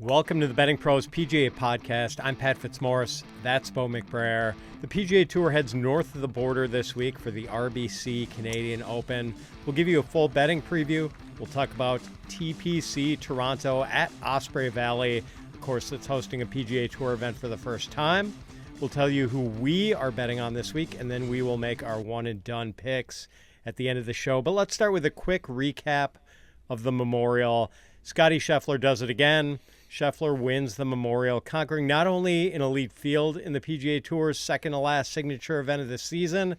Welcome to the BettingPros PGA podcast. I'm Pat Fitzmaurice. That's Bo McBrayer. The PGA Tour heads north of the border this week for the RBC Canadian Open. We'll give you a full betting preview. We'll talk about TPC Toronto at Osprey Valley. Of course, it's hosting a PGA Tour event for the first time. We'll tell you who we are betting on this week, and then we will make our one-and-done picks at the end of the show. But let's start with a quick recap of the Memorial. Scottie Scheffler does it again. Scheffler wins the Memorial, conquering not only an elite field in the PGA Tour's second-to-last signature event of the season,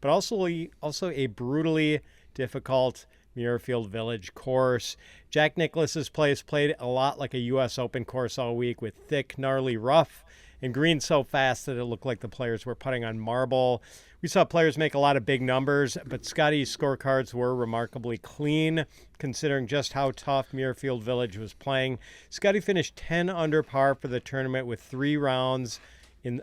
but also a brutally difficult Muirfield Village course. Jack Nicklaus's place played a lot like a U.S. Open course all week, with thick, gnarly rough and greens so fast that it looked like the players were putting on marble. We saw players make a lot of big numbers, but Scottie's scorecards were remarkably clean, considering just how tough Muirfield Village was playing. Scottie finished 10 under par for the tournament with 3 rounds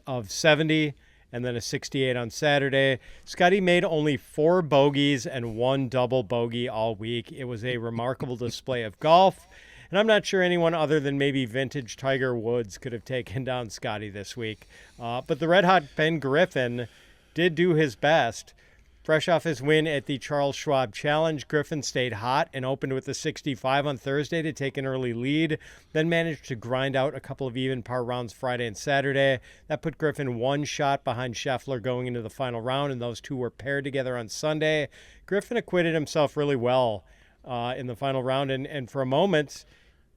of 70 and then a 68 on Saturday. Scottie made only 4 bogeys and 1 double bogey all week. It was a remarkable display of golf, and I'm not sure anyone other than maybe vintage Tiger Woods could have taken down Scottie this week. But the red-hot Ben Griffin did do his best. Fresh off his win at the Charles Schwab Challenge, Griffin stayed hot and opened with a 65 on Thursday to take an early lead, then managed to grind out a couple of even par rounds Friday and Saturday. That put Griffin 1 shot behind Scheffler going into the final round, and those two were paired together on Sunday. Griffin acquitted himself really well in the final round, and for a moment,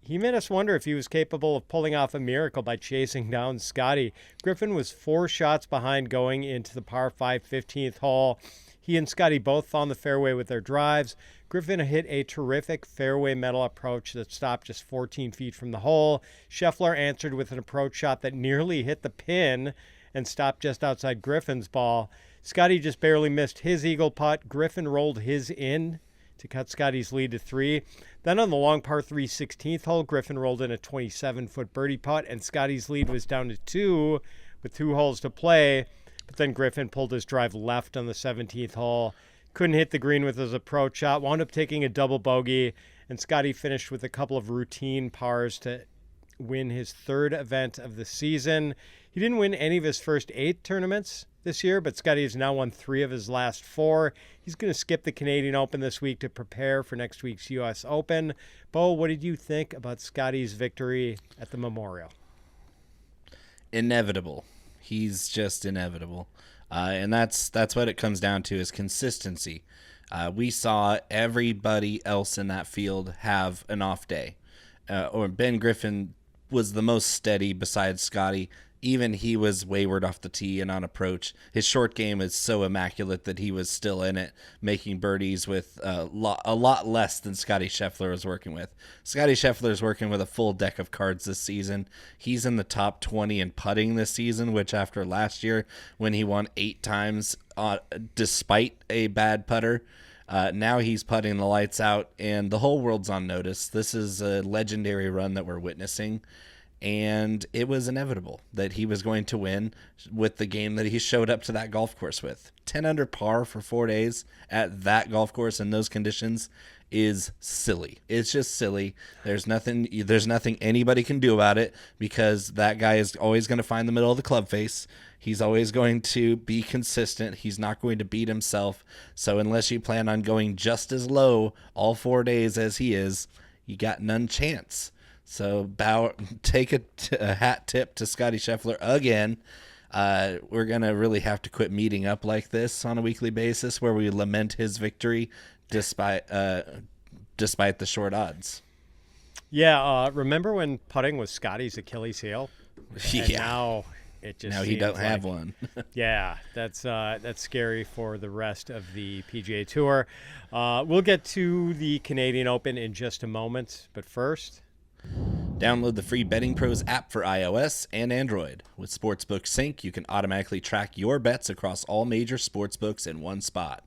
he made us wonder if he was capable of pulling off a miracle by chasing down Scottie. Griffin was 4 shots behind going into the par 5 15th hole. He and Scottie both found the fairway with their drives. Griffin hit a terrific fairway metal approach that stopped just 14 feet from the hole. Scheffler answered with an approach shot that nearly hit the pin and stopped just outside Griffin's ball. Scottie just barely missed his eagle putt. Griffin rolled his in to cut Scottie's lead to 3. Then on the long par 3 16th hole, Griffin rolled in a 27-foot birdie putt, and Scottie's lead was down to 2 with 2 holes to play. But then Griffin pulled his drive left on the 17th hole, couldn't hit the green with his approach shot, wound up taking a double bogey, and Scottie finished with a couple of routine pars to win his 3rd event of the season. He didn't win any of his first 8 tournaments this year, but Scottie has now won 3 of his last 4. He's going to skip the Canadian Open this week to prepare for next week's U.S. Open. Bo, what did you think about Scottie's victory at the Memorial? Inevitable. He's just inevitable. And that's what it comes down to, is consistency. We saw everybody else in that field have an off day. Or Ben Griffin was the most steady besides Scottie. Even he was wayward off the tee and on approach. His short game is so immaculate that he was still in it, making birdies with a lot less than Scottie Scheffler was working with. Scottie Scheffler is working with a full deck of cards this season. He's in the top 20 in putting this season, which after last year when he won 8 times despite a bad putter, now he's putting the lights out, and the whole world's on notice. This is a legendary run that we're witnessing. And it was inevitable that he was going to win with the game that he showed up to that golf course with. 10 under par for 4 days at that golf course in those conditions is silly. It's just silly. There's nothing anybody can do about it, because that guy is always going to find the middle of the club face. He's always going to be consistent. He's not going to beat himself. So unless you plan on going just as low all 4 days as he is, you got none chance. So take a hat tip to Scottie Scheffler again. We're going to really have to quit meeting up like this on a weekly basis, where we lament his victory despite the short odds. Yeah, remember when putting was Scottie's Achilles heel? Yeah. And now he don't have one. Yeah, that's scary for the rest of the PGA Tour. We'll get to the Canadian Open in just a moment, but first, download the free BettingPros app for iOS and Android. With Sportsbook Sync, you can automatically track your bets across all major sportsbooks in one spot.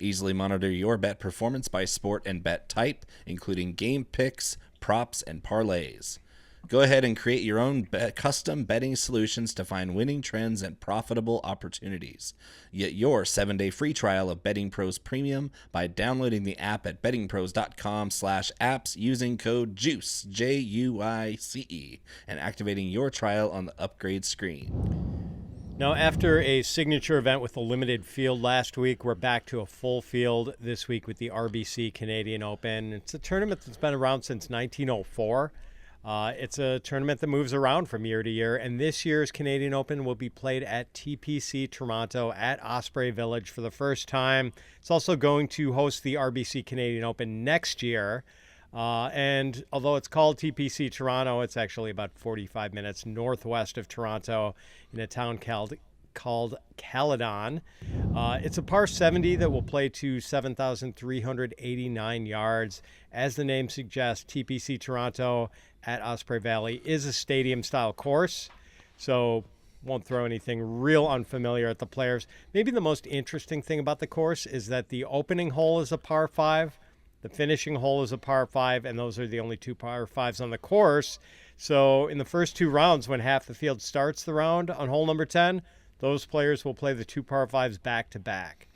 Easily monitor your bet performance by sport and bet type, including game picks, props, and parlays. Go ahead and create your own custom betting solutions to find winning trends and profitable opportunities. Get your 7-day free trial of BettingPros Premium by downloading the app at bettingpros.com/apps using code JUICE, JUICE, and activating your trial on the upgrade screen. Now, after a signature event with a limited field last week, we're back to a full field this week with the RBC Canadian Open. It's a tournament that's been around since 1904. It's a tournament that moves around from year to year, and this year's Canadian Open will be played at TPC Toronto at Osprey Village for the first time. It's also going to host the RBC Canadian Open next year. And although it's called TPC Toronto, it's actually about 45 minutes northwest of Toronto in a town called Caledon. It's a par 70 that will play to 7,389 yards. As the name suggests, TPC Toronto at Osprey Valley is a stadium-style course, so won't throw anything real unfamiliar at the players. Maybe the most interesting thing about the course is that the opening hole is a par 5, the finishing hole is a par 5, and those are the only two par 5s on the course. So in the first two rounds, when half the field starts the round on hole number 10, those players will play the two par 5s back-to-back.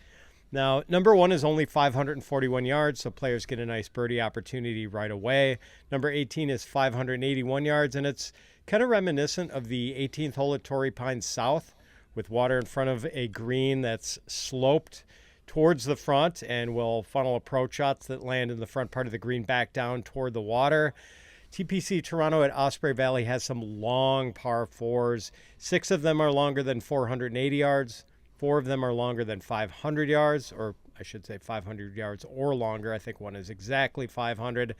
Now, number 1 is only 541 yards, so players get a nice birdie opportunity right away. Number 18 is 581 yards, and it's kind of reminiscent of the 18th hole at Torrey Pines South, with water in front of a green that's sloped towards the front and will funnel approach shots that land in the front part of the green back down toward the water. TPC Toronto at Osprey Valley has some long par 4s. 6 of them are longer than 480 yards. 4 of them are longer than 500 yards, or I should say 500 yards or longer. I think one is exactly 500,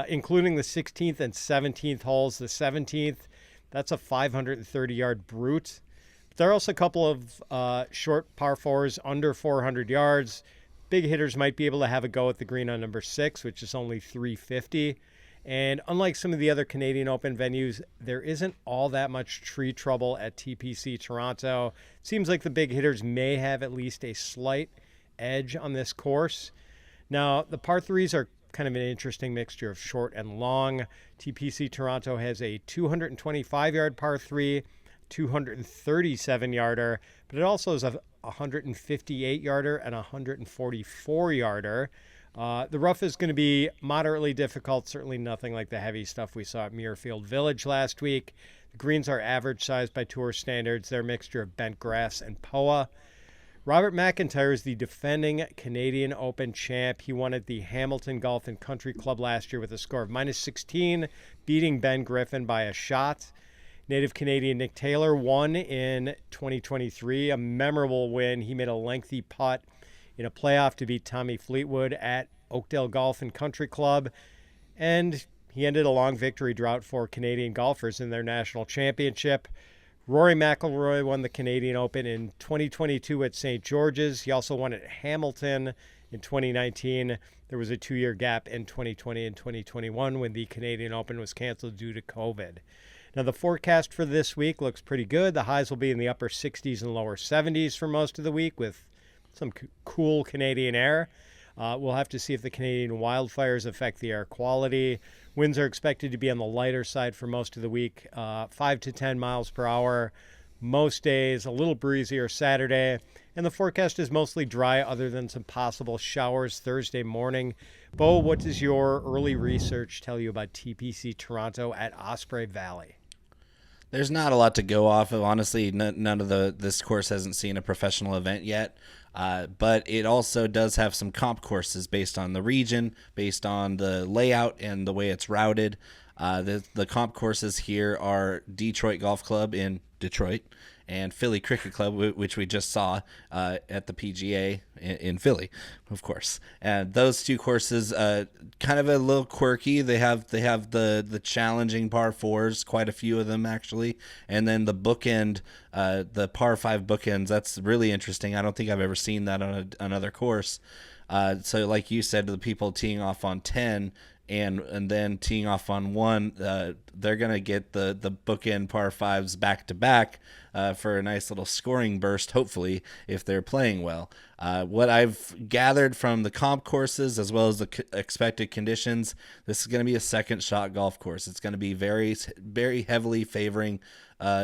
including the 16th and 17th holes. The 17th, that's a 530-yard brute. But there are also a couple of short par 4s under 400 yards. Big hitters might be able to have a go at the green on number 6, which is only 350. And unlike some of the other Canadian Open venues, there isn't all that much tree trouble at TPC Toronto. It seems like the big hitters may have at least a slight edge on this course. Now, the par 3s are kind of an interesting mixture of short and long. TPC Toronto has a 225-yard par 3, 237-yarder, but it also has a 158-yarder and a 144-yarder. The rough is going to be moderately difficult, certainly nothing like the heavy stuff we saw at Muirfield Village last week. The greens are average size by tour standards. They're a mixture of bent grass and POA. Robert McIntyre is the defending Canadian Open champ. He won at the Hamilton Golf and Country Club last year with a score of -16, beating Ben Griffin by a shot. Native Canadian Nick Taylor won in 2023, a memorable win. He made a lengthy putt in a playoff to beat Tommy Fleetwood at Oakdale Golf and Country Club, and he ended a long victory drought for Canadian golfers in their national championship. Rory McIlroy won the Canadian Open in 2022 at St. George's. He also won at Hamilton in 2019. There was a 2-year gap in 2020 and 2021 when the Canadian Open was canceled due to COVID. Now, the forecast for this week looks pretty good. The highs will be in the upper 60s and lower 70s for most of the week with some cool Canadian air. We'll have to see if the Canadian wildfires affect the air quality. Winds are expected to be on the lighter side for most of the week, 5 to 10 miles per hour. Most days, a little breezier Saturday. And the forecast is mostly dry other than some possible showers Thursday morning. Bo, what does your early research tell you about TPC Toronto at Osprey Valley? There's not a lot to go off of. Honestly, none of this course hasn't seen a professional event yet. But it also does have some comp courses based on the region, based on the layout and the way it's routed. The comp courses here are Detroit Golf Club in Detroit and Philly Cricket Club, which we just saw at the PGA in Philly, of course. And those two courses, kind of a little quirky. They have the challenging par 4s, quite a few of them actually, and then the bookend, the par 5 bookends. That's really interesting. I don't think I've ever seen that on another course. So like you said, the people teeing off on 10 and then teeing off on one, they're going to get the bookend par fives back to back for a nice little scoring burst, hopefully, if they're playing well. What I've gathered from the comp courses as well as the expected conditions, this is going to be a second shot golf course. It's going to be very, very heavily favoring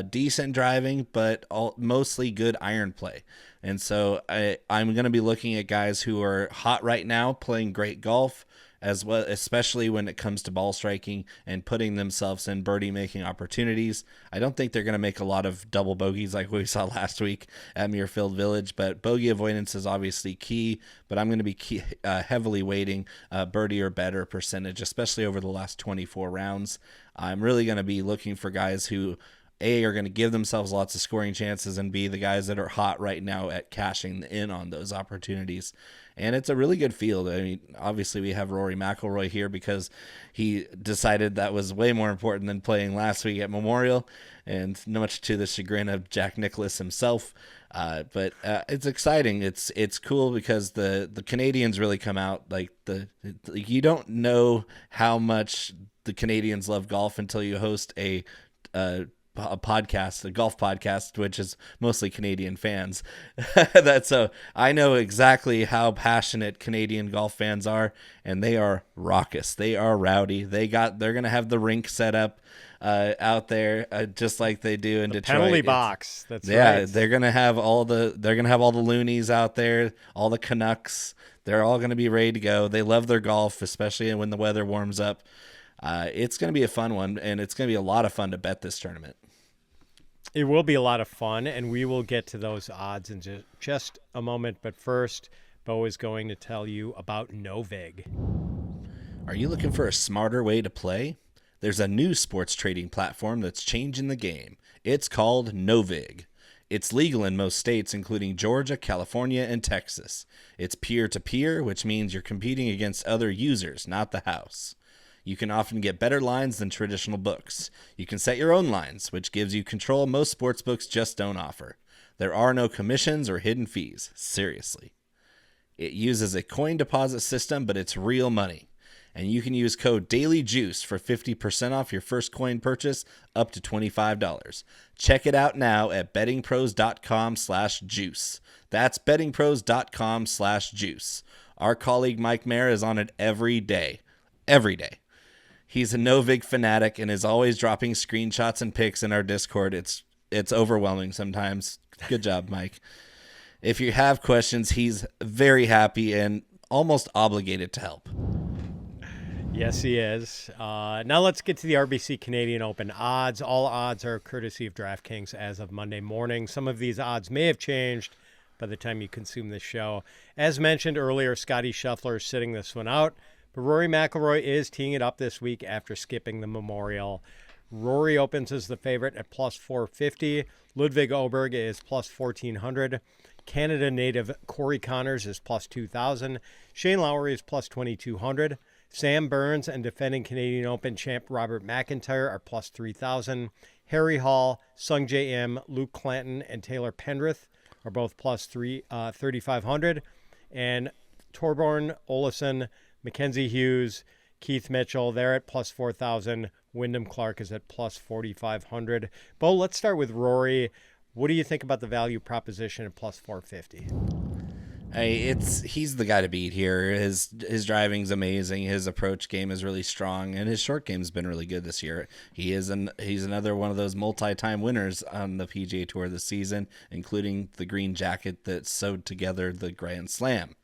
decent driving, but mostly good iron play. And so I'm going to be looking at guys who are hot right now, playing great golf, as well, especially when it comes to ball striking and putting themselves in birdie making opportunities. I don't think they're going to make a lot of double bogeys like we saw last week at Muirfield Village, but bogey avoidance is obviously key. But I'm going to be heavily weighting birdie or better percentage, especially over the last 24 rounds. I'm really going to be looking for guys who A, are going to give themselves lots of scoring chances, and B, the guys that are hot right now at cashing in on those opportunities. And it's a really good field. I mean, obviously we have Rory McIlroy here because he decided that was way more important than playing last week at Memorial, and much to the chagrin of Jack Nicklaus himself. But it's exciting. It's cool because the Canadians really come out like you don't know how much the Canadians love golf until you host a podcast, a golf podcast, which is mostly Canadian fans. So I know exactly how passionate Canadian golf fans are, and they are raucous. They are rowdy. They're going to have the rink set up out there just like they do in Detroit. Penalty box. That's right. Yeah, they're going to have all the loonies out there, all the Canucks. They're all going to be ready to go. They love their golf, especially when the weather warms up. It's going to be a fun one, and it's going to be a lot of fun to bet this tournament. It will be a lot of fun, and we will get to those odds in just a moment. But first, Bo is going to tell you about Novig. Are you looking for a smarter way to play? There's a new sports trading platform that's changing the game. It's called Novig. It's legal in most states, including Georgia, California, and Texas. It's peer-to-peer, which means you're competing against other users, not the house. You can often get better lines than traditional books. You can set your own lines, which gives you control most sportsbooks just don't offer. There are no commissions or hidden fees. Seriously. It uses a coin deposit system, but it's real money. And you can use code DAILYJUICE for 50% off your first coin purchase up to $25. Check it out now at bettingpros.com/juice. That's bettingpros.com/juice. Our colleague Mike Mayer is on it every day. Every day. He's a Novig fanatic and is always dropping screenshots and pics in our Discord. It's overwhelming sometimes. Good job, Mike. If you have questions, he's very happy and almost obligated to help. Yes, he is. Now let's get to the RBC Canadian Open odds. All odds are courtesy of DraftKings as of Monday morning. Some of these odds may have changed by the time you consume this show. As mentioned earlier, Scottie Scheffler is sitting this one out. But Rory McIlroy is teeing it up this week after skipping the Memorial. Rory opens as the favorite at plus 450. Ludvig Åberg is plus 1,400. Canada native Corey Connors is plus 2,000. Shane Lowry is plus 2,200. Sam Burns and defending Canadian Open champ Robert MacIntyre are plus 3,000. Harry Hall, Sung J M, Luke Clanton, and Taylor Pendrith are both plus 3,500. And Torbjorn Olesen, Mackenzie Hughes, Keith Mitchell, they're at plus 4,000. Wyndham Clark is at plus 4,500. Bo, let's start with Rory. What do you think about the value proposition at plus 450? He's the guy to beat here. His driving's amazing. His approach game is really strong, and his short game's been really good this year. He's another one of those multi-time winners on the PGA Tour this season, including the green jacket that sewed together the Grand Slam.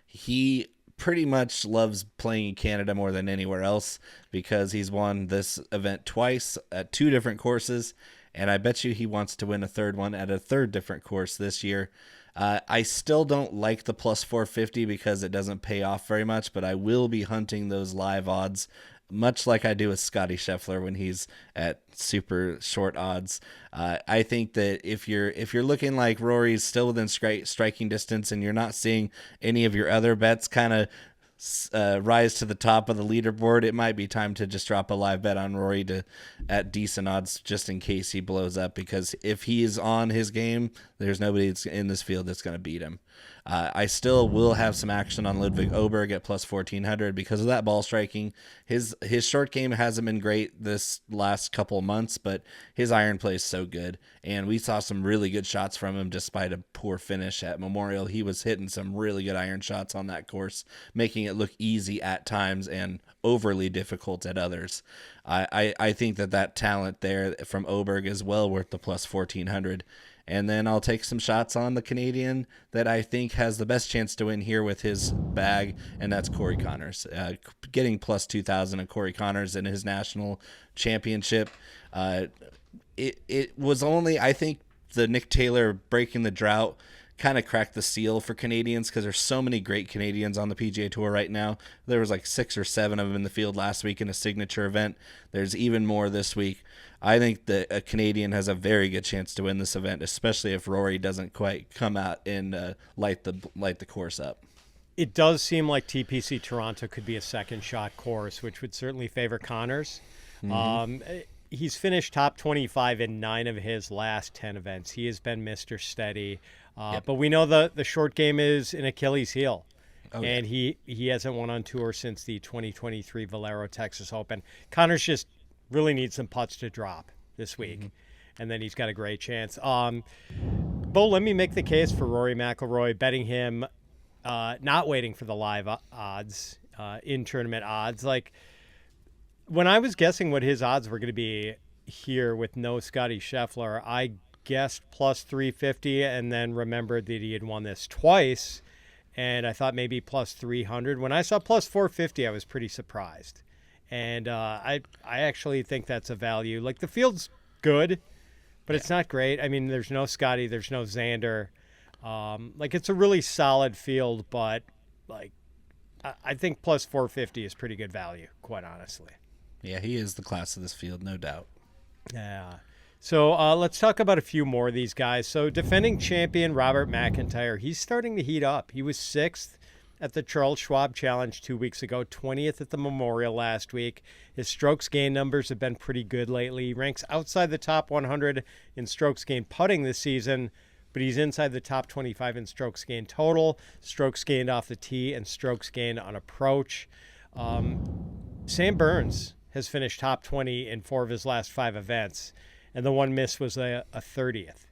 He pretty much loves playing in Canada more than anywhere else because he's won this event twice at two different courses, and I bet you he wants to win a third one at a third different course this year. I still don't like the plus 450 because it doesn't pay off very much, but I will be hunting those live odds, much like I do with Scottie Scheffler when he's at super short odds. I think that if you're looking like Rory's still within striking distance and you're not seeing any of your other bets kind of rise to the top of the leaderboard, it might be time to just drop a live bet on Rory at decent odds just in case he blows up, because if he is on his game, there's nobody in this field that's going to beat him. I still will have some action on Ludvig Åberg at plus 1,400 because of that ball striking. His short game hasn't been great this last couple months, but his iron play is so good. And we saw some really good shots from him despite a poor finish at Memorial. He was hitting some really good iron shots on that course, making it look easy at times and overly difficult at others. I think that talent there from Åberg is well worth the plus 1,400. And then I'll take some shots on the Canadian that I think has the best chance to win here with his bag, and that's Corey Connors. Getting plus 2,000 at Corey Connors in his national championship. It was only, I think, the Nick Taylor breaking the drought kind of cracked the seal for Canadians because there's so many great Canadians on the PGA Tour right now. There was like 6 or 7 of them in the field last week in a signature event. There's even more this week. I think that a Canadian has a very good chance to win this event, especially if Rory doesn't quite come out and light the course up. It does seem like TPC Toronto could be a second shot course, which would certainly favor Connors. He's finished top 25 in 9 of his last 10 events. He has been Mr. Steady. But we know the short game is an Achilles heel. And he hasn't won on tour since the 2023 Valero Texas Open. Connors just really needs some putts to drop this week. And then he's got a great chance. Bo, let me make the case for Rory McIlroy, betting him, not waiting for the live odds, in-tournament odds. Like, when I was guessing what his odds were going to be here with no Scotty Scheffler, I guessed plus 350 and then remembered that he had won this twice, and I thought maybe plus 300. When I saw plus 450, I was pretty surprised. And I actually think that's a value. Like, the field's good, but it's not great. I mean, there's no Scotty, there's no Xander. Like, it's a really solid field, but like, I think plus 450 is pretty good value, quite honestly. Yeah, he is the class of this field, no doubt. Yeah. So let's talk about a few more of these guys. So defending champion Robert McIntyre, he's starting to heat up. He was 6th at the Charles Schwab Challenge 2 weeks ago, 20th at the Memorial last week. His strokes gain numbers have been pretty good lately. He ranks outside the top 100 in strokes gained putting this season, but he's inside the top 25 in strokes gained total, strokes gained off the tee, and strokes gained on approach. Sam Burns has finished top 20 in 4 of his last 5 events, and the one miss was a 30th.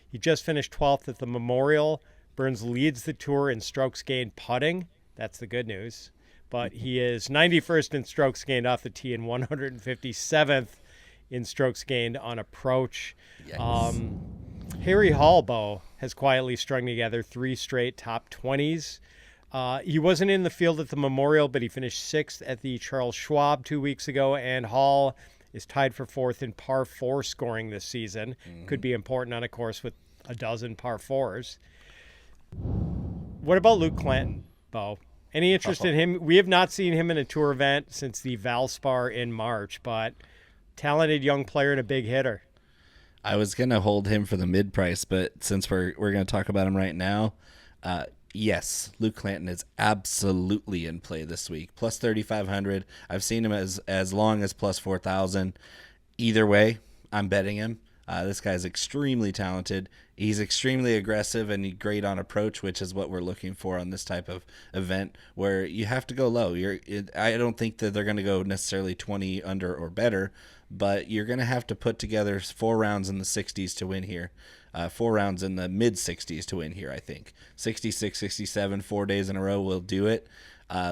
He just finished 12th at the Memorial. Burns leads the tour in strokes gained putting. That's the good news. But he is 91st in strokes gained off the tee and 157th in strokes gained on approach. Harry Hallbo has quietly strung together 3 straight top 20s. He wasn't in the field at the Memorial, but he finished 6th at the Charles Schwab 2 weeks ago, and Hall is tied for 4th in par 4 scoring this season. Could be important on a course with a dozen par 4s. What about Luke Clanton, Bo? Any interest in him? We have not seen him in a tour event since the Valspar in March, but talented young player and a big hitter. I was going to hold him for the mid price, but since we're going to talk about him right now, yes, Luke Clanton is absolutely in play this week. Plus 3,500. I've seen him as long as plus 4,000. Either way, I'm betting him. This guy's extremely talented. He's extremely aggressive and great on approach, which is what we're looking for on this type of event where you have to go low. I don't think that they're going to go necessarily 20 under or better, but you're going to have to put together 4 rounds in the 60s to win here. 4 rounds in the mid 60s to win here, I think. 66, 67, 4 days in a row will do it.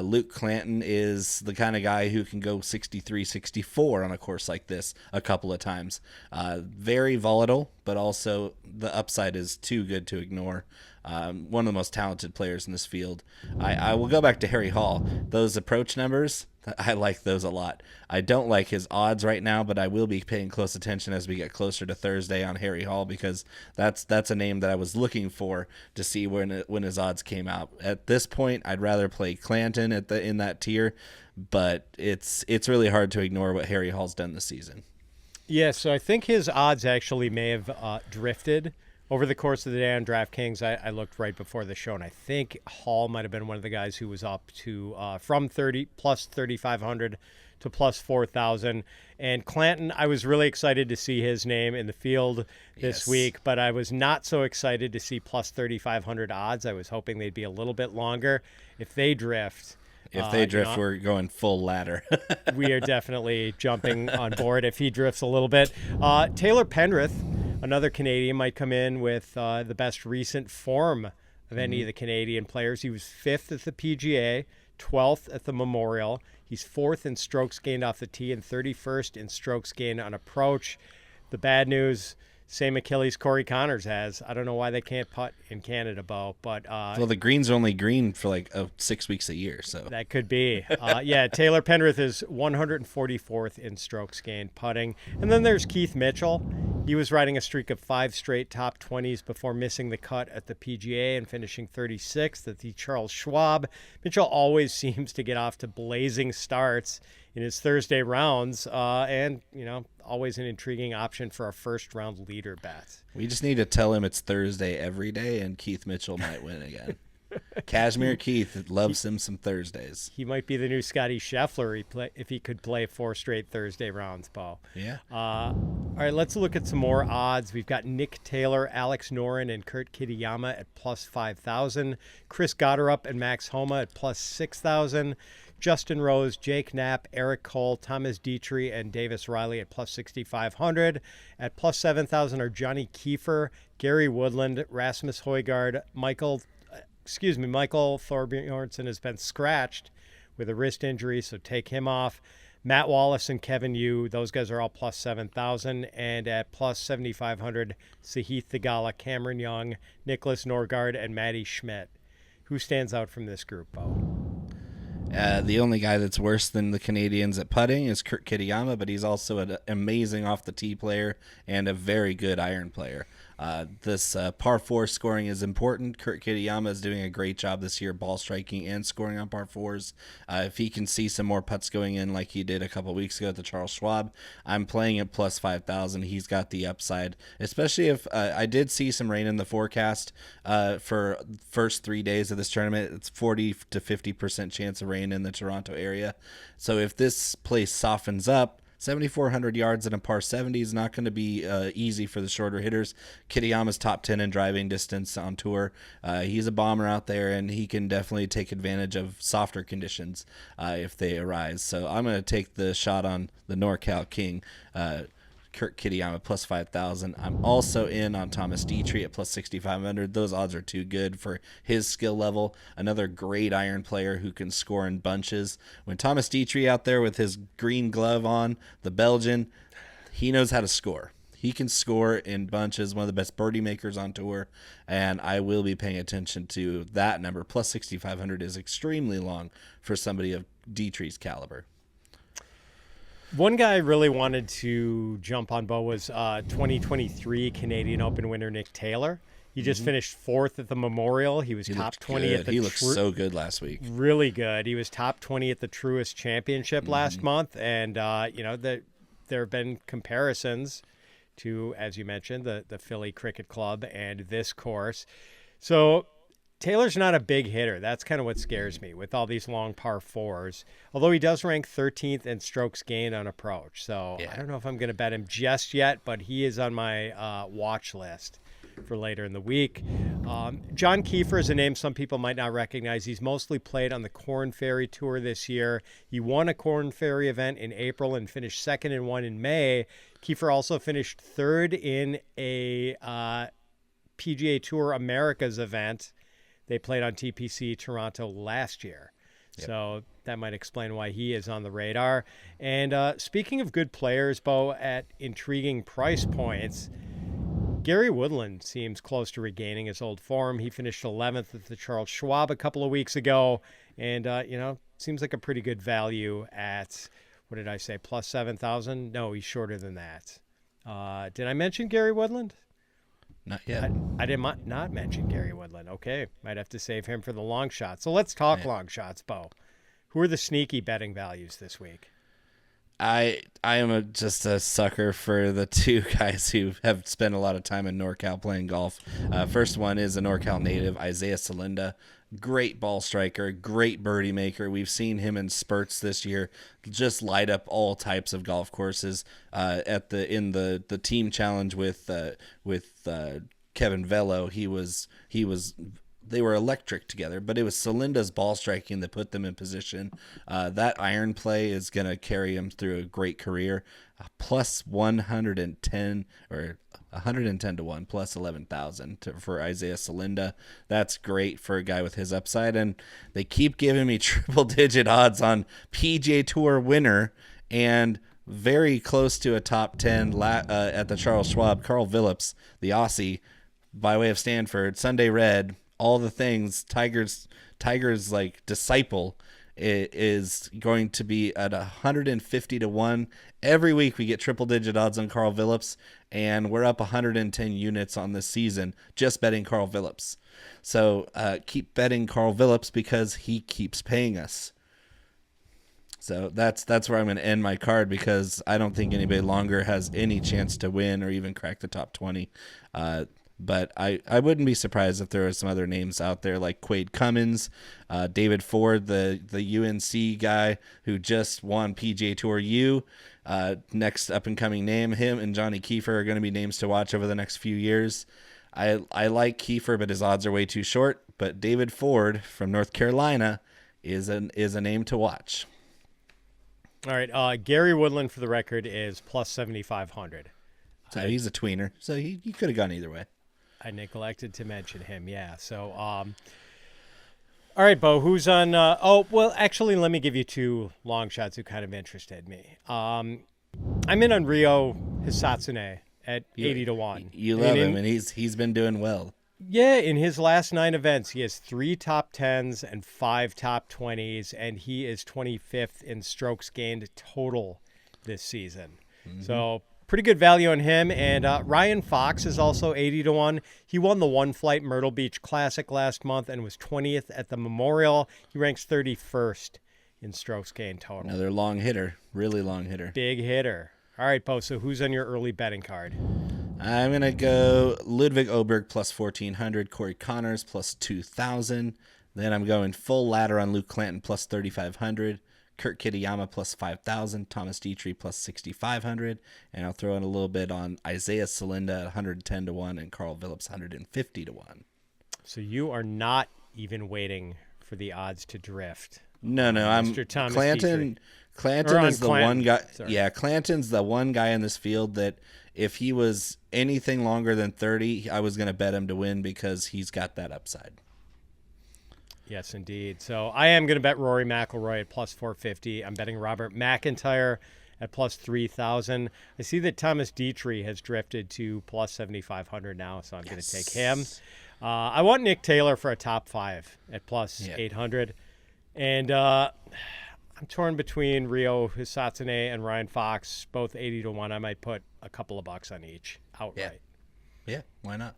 Luke Clanton is the kind of guy who can go 63, 64 on a course like this a couple of times. Very volatile, but also the upside is too good to ignore. One of the most talented players in this field. I will go back to Harry Hall. Those approach numbers, I like those a lot. I don't like his odds right now, but I will be paying close attention as we get closer to Thursday on Harry Hall because that's a name that I was looking for to see when his odds came out. At this point, I'd rather play Clanton in that tier, but it's really hard to ignore what Harry Hall's done this season. Yeah, so I think his odds actually may have drifted over the course of the day on DraftKings. I looked right before the show, and I think Hall might have been one of the guys who was up to from 30 plus 3,500 to to plus 4,000. And Clanton, I was really excited to see his name in the field this week, but I was not so excited to see plus 3,500 odds. I was hoping they'd be a little bit longer. If they drift, we're going full ladder. we are definitely jumping on board if he drifts a little bit. Taylor Pendrith, another Canadian, might come in with the best recent form of any of the Canadian players. He was 5th at the PGA, 12th at the Memorial. He's 4th in strokes gained off the tee and 31st in strokes gained on approach. The bad news, same Achilles Corey Connors has. I don't know why they can't putt in Canada, Bo, but well, the greens are only green for like 6 weeks a year, so that could be. Taylor Pendrith is 144th in strokes gained putting. And then there's Keith Mitchell. He was riding a streak of 5 straight top 20s before missing the cut at the PGA and finishing 36th at the Charles Schwab. Mitchell always seems to get off to blazing starts in his Thursday rounds, and always an intriguing option for our first round leader bet. We just need to tell him it's Thursday every day, and Keith Mitchell might win again. Cashmere Keith loves him some Thursdays. He might be the new Scotty Scheffler if he could play 4 straight Thursday rounds, Paul. Yeah. All right, let's look at some more odds. We've got Nick Taylor, Alex Noren, and Kurt Kitayama at plus 5,000. Chris Gotterup and Max Homa at plus 6,000. Justin Rose, Jake Knapp, Eric Cole, Thomas Detry, and Davis Riley at plus 6,500. At plus 7,000 are Johnny Keefer, Gary Woodland, Rasmus Højgaard, Michael Thorbjornsen has been scratched with a wrist injury, so take him off. Matt Wallace and Kevin Yu, those guys are all plus 7,000. And at plus 7,500, Sahith Theegala, Cameron Young, Nicholas Norgard, and Matty Schmidt. Who stands out from this group, Bo? The only guy that's worse than the Canadians at putting is Kurt Kitayama, but he's also an amazing off-the-tee player and a very good iron player. This par 4 scoring is important. Kurt Kitayama is doing a great job this year ball striking and scoring on par 4s. If he can see some more putts going in like he did a couple weeks ago at the Charles Schwab, I'm playing at plus 5,000. He's got the upside, especially if I did see some rain in the forecast for first 3 days of this tournament. It's 40 to 50% chance of rain in the Toronto area. So if this place softens up, 7,400 yards in a par 70 is not going to be easy for the shorter hitters. Kitayama's top 10 in driving distance on tour. He's a bomber out there, and he can definitely take advantage of softer conditions if they arise. So I'm going to take the shot on the NorCal King, Kurt Kitayama, plus 5,000. I'm also in on Thomas Detry at plus 6,500. Those odds are too good for his skill level. Another great iron player who can score in bunches. When Thomas Detry out there with his green glove on, the Belgian, he knows how to score. He can score in bunches, one of the best birdie makers on tour, and I will be paying attention to that number. Plus 6,500 is extremely long for somebody of Detry's caliber. One guy I really wanted to jump on, Bo, was 2023 Canadian Open winner Nick Taylor. He just finished 4th at the Memorial. He was top 20 at the He looked so good last week. Really good. He was top 20 at the Truist Championship last month, and there have been comparisons to, as you mentioned, the Philly Cricket Club and this course. So Taylor's not a big hitter. That's kind of what scares me with all these long par 4s, although he does rank 13th in strokes gained on approach. So I don't know if I'm going to bet him just yet, but he is on my watch list for later in the week. John Keefer is a name some people might not recognize. He's mostly played on the Corn Ferry Tour this year. He won a Corn Ferry event in April and finished second in one in May. Keefer also finished third in a PGA Tour Americas event. They played on TPC Toronto last year. Yep. So that might explain why he is on the radar. And speaking of good players, Bo, at intriguing price points, Gary Woodland seems close to regaining his old form. He finished 11th at the Charles Schwab a couple of weeks ago. And, seems like a pretty good value at, what did I say, plus 7,000? No, he's shorter than that. Did I mention Gary Woodland? Not yet. I did not mention Gary Woodland. Okay, might have to save him for the long shots. So let's talk long shots, Bo. Who are the sneaky betting values this week? I am just a sucker for the two guys who have spent a lot of time in NorCal playing golf. First one is a NorCal native, Isaiah Salinda. great ball striker, great birdie maker. We've seen him in spurts this year, just light up all types of golf courses. In the team challenge with Kevin Velo, they were electric together, but it was Salinda's ball striking that put them in position. That iron play is going to carry him through a great career. Plus 110 or 110 to 1, plus 11,000 for Isaiah Salinda. That's great for a guy with his upside. And they keep giving me triple digit odds on PGA Tour winner and very close to a top 10 at the Charles Schwab, Karl Vilips, the Aussie, by way of Stanford, Sunday Red, all the things. Tiger's like disciple is going to be at 150 to 1. Every week we get triple digit odds on Karl Vilips, and we're up 110 units on this season just betting Karl Vilips. So keep betting Karl Vilips because he keeps paying us. So that's where I'm going to end my card, because I don't think anybody longer has any chance to win or even crack the top 20. But I wouldn't be surprised if there were some other names out there like Quade Cummins, David Ford, the UNC guy who just won PGA Tour U. Next up-and-coming name, him and Johnny Keefer are going to be names to watch over the next few years. I like Keefer, but his odds are way too short. But David Ford from North Carolina is a name to watch. All right, Gary Woodland, for the record, is plus 7,500. So he's a tweener, so he could have gone either way. I neglected to mention him, yeah. So, all right, Bo, who's on? Actually, let me give you two long shots who kind of interested me. I'm in on Ryo Hisatsune at 80 to 1. You love him, and he's been doing well. Yeah, in his last 9 events, he has 3 top 10s and 5 top 20s, and he is 25th in strokes gained total this season. Mm-hmm. So pretty good value on him. And Ryan Fox is also 80 to 1. He won the One Flight Myrtle Beach Classic last month and was 20th at the Memorial. He ranks 31st in strokes gained total. Another long hitter, really long hitter. Big hitter. All right, Bo, so who's on your early betting card? I'm going to go Ludvig Åberg plus 1,400, Corey Connors plus 2,000. Then I'm going full ladder on Luke Clanton plus 3,500, Kurt Kitayama plus 5,000, Thomas Detry plus 6,500, and I'll throw in a little bit on Isaiah Salinda at 110 to 1 and Karl Vilips 150 to 1. So you are not even waiting for the odds to drift. No, I'm Mr. Thomas Clanton. Detry. Clanton is the one guy. Sorry. Yeah, Clanton's the one guy in this field that if he was anything longer than 30, I was going to bet him to win because he's got that upside. Yes, indeed. So I am going to bet Rory McIlroy at plus 450. I'm betting Robert MacIntyre at plus 3,000. I see that Thomas Detry has drifted to plus 7,500 now, so I'm going to take him. I want Nick Taylor for a top 5 at plus 800. And I'm torn between Ryo Hisatsune and Ryan Fox, both 80 to 1. I might put a couple of bucks on each outright. Yeah, why not?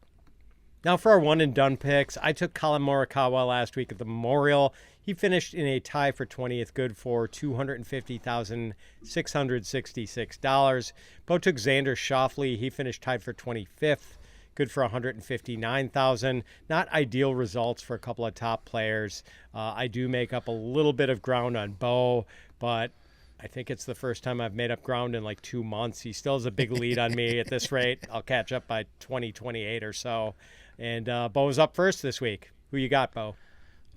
Now for our one and done picks, I took Colin Morikawa last week at the Memorial. He finished in a tie for 20th, good for $250,666. Bo took Xander Schauffele. He finished tied for 25th, good for $159,000. Not ideal results for a couple of top players. I do make up a little bit of ground on Bo, but I think it's the first time I've made up ground in like 2 months. He still has a big lead on me at this rate. I'll catch up by 2028 or so. And Bo's up first this week. Who you got, Bo?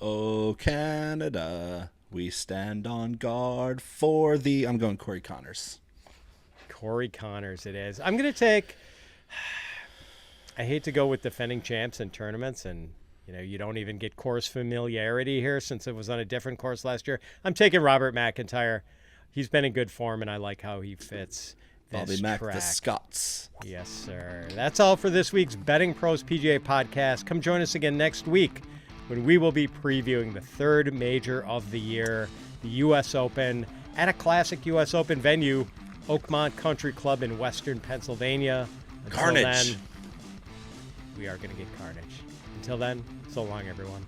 Oh, Canada, we stand on guard for thee. I'm going Corey Connors. Corey Connors it is. I'm going to take... I hate to go with defending champs in tournaments, and you don't even get course familiarity here since it was on a different course last year. I'm taking Robert McIntyre. He's been in good form, and I like how he fits this Bobby Mac, track. the Scots. Yes, sir. That's all for this week's Betting Pros PGA podcast. Come join us again next week when we will be previewing the third major of the year, the U.S. Open, at a classic U.S. Open venue, Oakmont Country Club in Western Pennsylvania. Until Carnage. then, we are going to get carnage. Until then, so long, everyone.